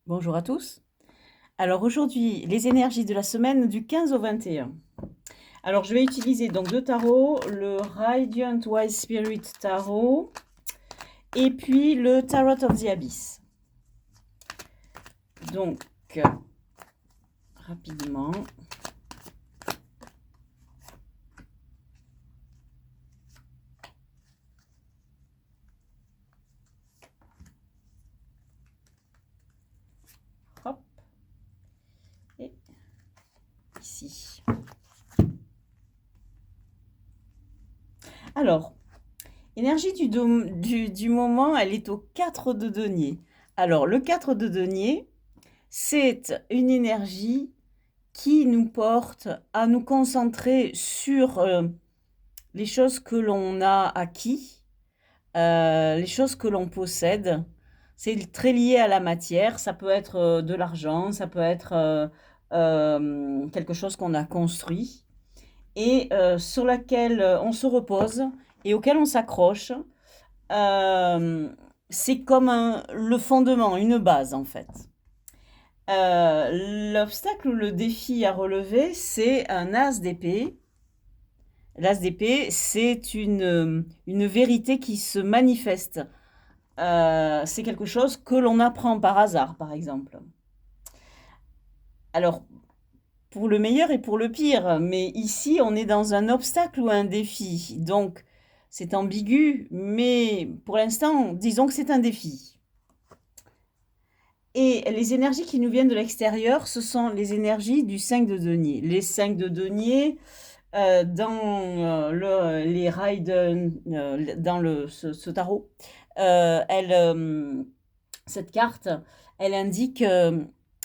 Bonjour à tous. Alors aujourd'hui, les énergies de la semaine du 15 au 21. Alors je vais utiliser donc deux tarots, le Radiant Wise Spirit Tarot et puis le Tarot of the Abyss. Donc rapidement. Hop. Et ici. Alors, énergie du moment, elle est au 4 de denier. Alors, le 4 de denier, c'est une énergie qui nous porte à nous concentrer sur les choses que l'on a acquis, les choses que l'on possède. C'est très lié à la matière. Ça peut être de l'argent, ça peut être quelque chose qu'on a construit et sur laquelle on se repose et auquel on s'accroche. C'est comme le fondement, une base en fait. L'obstacle ou le défi à relever, c'est un as d'épée. L'as d'épée, c'est une vérité qui se manifeste. C'est quelque chose que l'on apprend par hasard, par exemple. Alors, pour le meilleur et pour le pire, mais ici, on est dans un obstacle ou un défi. Donc, c'est ambigu, mais pour l'instant, disons que c'est un défi. Et les énergies qui nous viennent de l'extérieur, ce sont les énergies du 5 de denier. Les 5 de denier, les rails dans ce tarot, cette carte, elle indique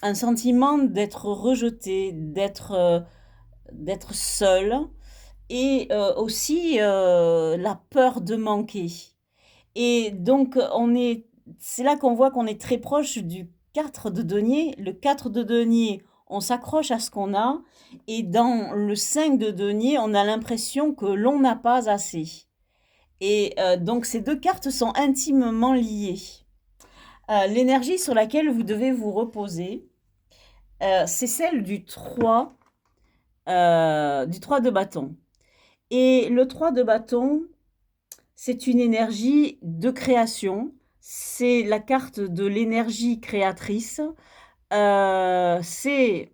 un sentiment d'être rejeté, d'être seul et aussi la peur de manquer. Et donc, c'est là qu'on voit qu'on est très proche du 4 de denier. Le 4 de denier, on s'accroche à ce qu'on a. Et dans le 5 de denier, on a l'impression que l'on n'a pas assez. Et donc, ces deux cartes sont intimement liées. L'énergie sur laquelle vous devez vous reposer, c'est celle du 3 de bâton. Et le 3 de bâton, c'est une énergie de création. C'est la carte de l'énergie créatrice. C'est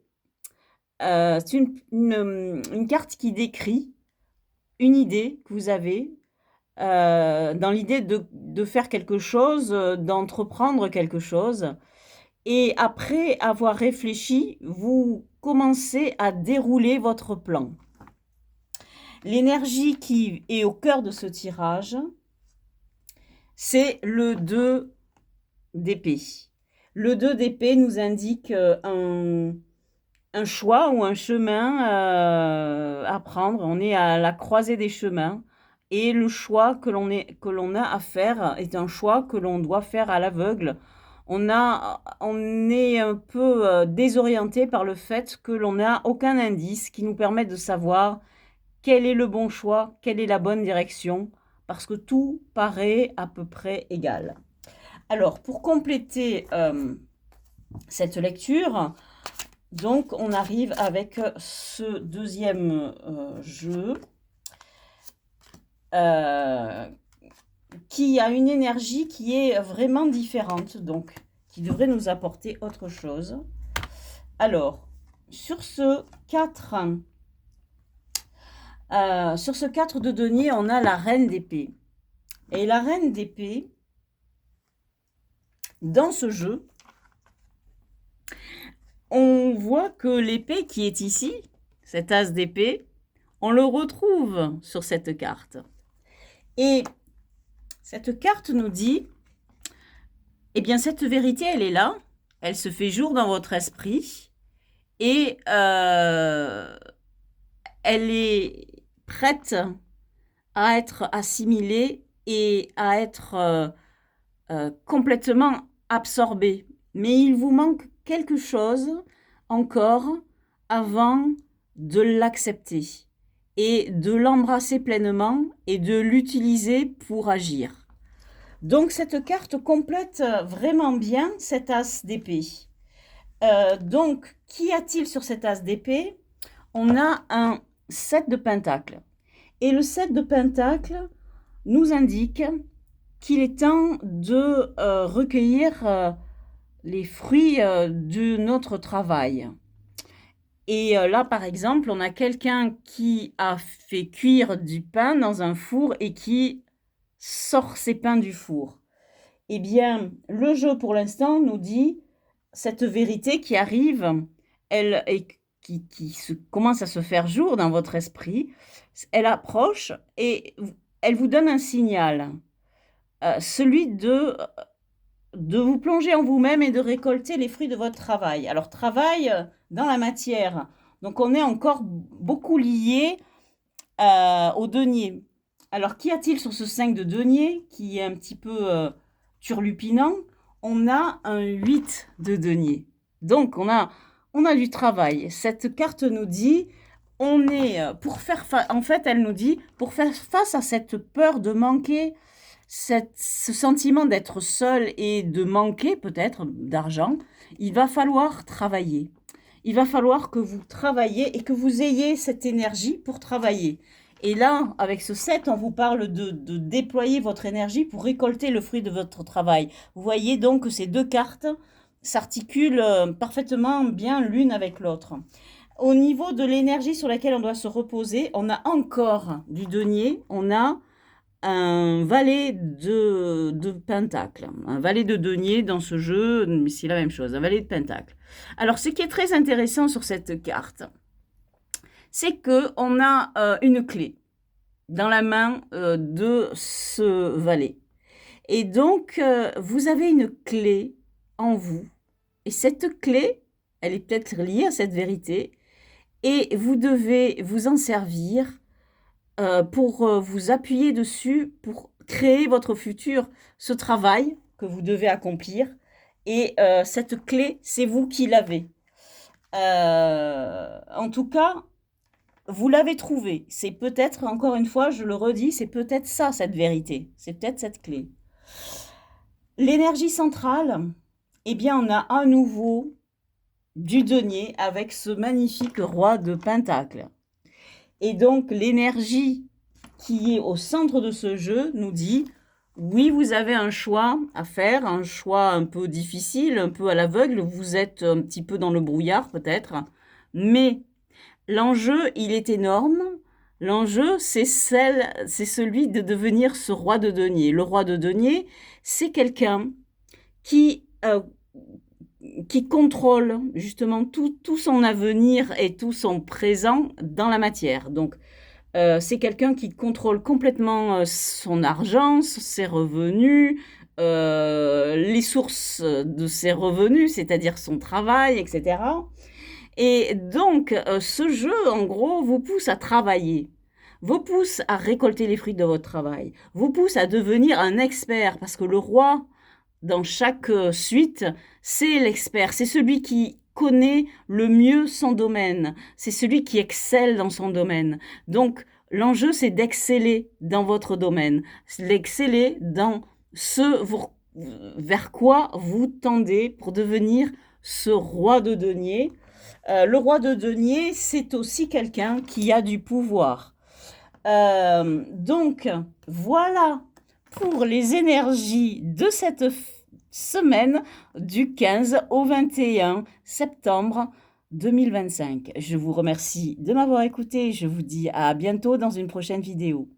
une carte qui décrit une idée que vous avez, dans l'idée de faire quelque chose, d'entreprendre quelque chose. Et après avoir réfléchi, vous commencez à dérouler votre plan. L'énergie qui est au cœur de ce tirage, c'est le 2 d'épée. Le 2 d'épée nous indique un choix ou un chemin à prendre. On est à la croisée des chemins. Et le choix que l'on a à faire est un choix que l'on doit faire à l'aveugle. On est un peu désorienté par le fait que l'on n'a aucun indice qui nous permette de savoir quel est le bon choix, quelle est la bonne direction, parce que tout paraît à peu près égal. Alors, pour compléter cette lecture, donc on arrive avec ce deuxième jeu qui a une énergie qui est vraiment différente, donc qui devrait nous apporter autre chose. Alors, sur ce 4 de denier, on a la reine d'épée. Et la reine d'épée, dans ce jeu, on voit que l'épée qui est ici, cet as d'épée, on le retrouve sur cette carte. Et cette carte nous dit, eh bien cette vérité, elle est là, elle se fait jour dans votre esprit, et elle est prête à être assimilée et à être complètement absorbée. Mais il vous manque quelque chose encore avant de l'accepter et de l'embrasser pleinement et de l'utiliser pour agir. Donc cette carte complète vraiment bien cet as d'épée. Donc, qu'y a-t-il sur cet as d'épée? On a un 7 de pentacle. Et le 7 de pentacle nous indique qu'il est temps de recueillir les fruits de notre travail. Et là, par exemple, on a quelqu'un qui a fait cuire du pain dans un four et qui sort ses pains du four. Eh bien, le jeu, pour l'instant, nous dit cette vérité qui arrive, qui commence à se faire jour dans votre esprit, elle approche et elle vous donne un signal, celui de vous plonger en vous-même et de récolter les fruits de votre travail. Alors, travail dans la matière. Donc, on est encore beaucoup lié au denier. Alors, qu'y a-t-il sur ce 5 de denier qui est un petit peu turlupinant? On a un 8 de denier. Donc, on a du travail. Cette carte nous dit, on est, en fait, elle nous dit, pour faire face à cette peur de manquer, ce sentiment d'être seul et de manquer peut-être d'argent, il va falloir travailler. Il va falloir que vous travailliez et que vous ayez cette énergie pour travailler. Et là, avec ce 7, on vous parle de déployer votre énergie pour récolter le fruit de votre travail. Vous voyez donc que ces deux cartes s'articulent parfaitement bien l'une avec l'autre. Au niveau de l'énergie sur laquelle on doit se reposer, on a encore du denier, on a un valet de pentacle, un valet de denier dans ce jeu, mais c'est la même chose, un valet de pentacle. Alors, ce qui est très intéressant sur cette carte, c'est qu'on a une clé dans la main de ce valet. Et donc, vous avez une clé en vous. Et cette clé, elle est peut-être liée à cette vérité, et vous devez vous en servir pour vous appuyer dessus, pour créer votre futur, ce travail que vous devez accomplir. Et cette clé, c'est vous qui l'avez. En tout cas, vous l'avez trouvée. C'est peut-être, encore une fois, je le redis, c'est peut-être ça, cette vérité. C'est peut-être cette clé. L'énergie centrale, eh bien, on a à nouveau du denier avec ce magnifique roi de pentacle. Et donc, l'énergie qui est au centre de ce jeu nous dit, oui, vous avez un choix à faire, un choix un peu difficile, un peu à l'aveugle, vous êtes un petit peu dans le brouillard peut-être, mais l'enjeu, il est énorme. L'enjeu, c'est celui de devenir ce roi de denier. Le roi de denier, c'est quelqu'un qui contrôle justement tout son avenir et tout son présent dans la matière. Donc, c'est quelqu'un qui contrôle complètement son argent, ses revenus, les sources de ses revenus, c'est-à-dire son travail, etc. Et donc, ce jeu, en gros, vous pousse à travailler, vous pousse à récolter les fruits de votre travail, vous pousse à devenir un expert, parce que le roi, dans chaque suite, c'est l'expert, c'est celui qui connaît le mieux son domaine, c'est celui qui excelle dans son domaine. Donc, l'enjeu, c'est d'exceller dans votre domaine, d'exceller dans ce vers quoi vous tendez pour devenir ce roi de denier. Le roi de denier, c'est aussi quelqu'un qui a du pouvoir. Donc, voilà pour les énergies de cette semaine du 15 au 21 septembre 2025. Je vous remercie de m'avoir écouté. Je vous dis à bientôt dans une prochaine vidéo.